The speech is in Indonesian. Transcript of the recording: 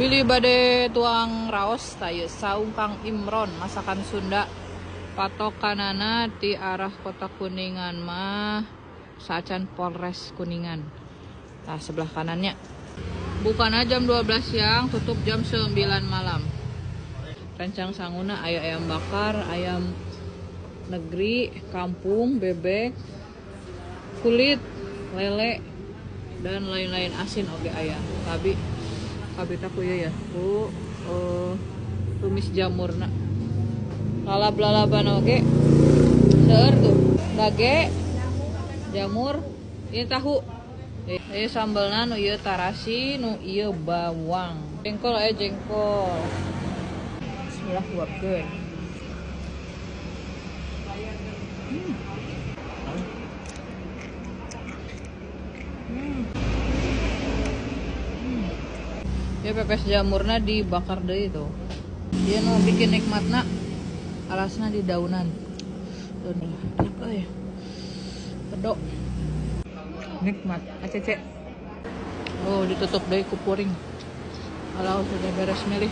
Bili bade tuang raos tayu saung Kang Imron masakan Sunda. Patokanana di arah kota Kuningan mah Sacan Polres Kuningan. Nah, sebelah kanannya. Bukana jam 12 siang, tutup jam 9 malam. Rencang sanguna aya ayam bakar, ayam negeri, kampung, bebek, kulit, lele, dan lain-lain asin oge aya. Kabi taku ya. Tumis jamurna. Lalab-lalaban oge. Seueur tuh. Dage, jamur, ini tahu. Ieu sambelna nu ieu tarasi, nu ieu bawang. Jengkol jengkol. Bismillah buatkeun. Ya pepes jamurna dibakar deui tuh. Dia nu bikin nikmatna alasna di daunan. Pedok. Nikmat. Acece. Oh, ditutup deui ku puring. Alah sudah beres milih.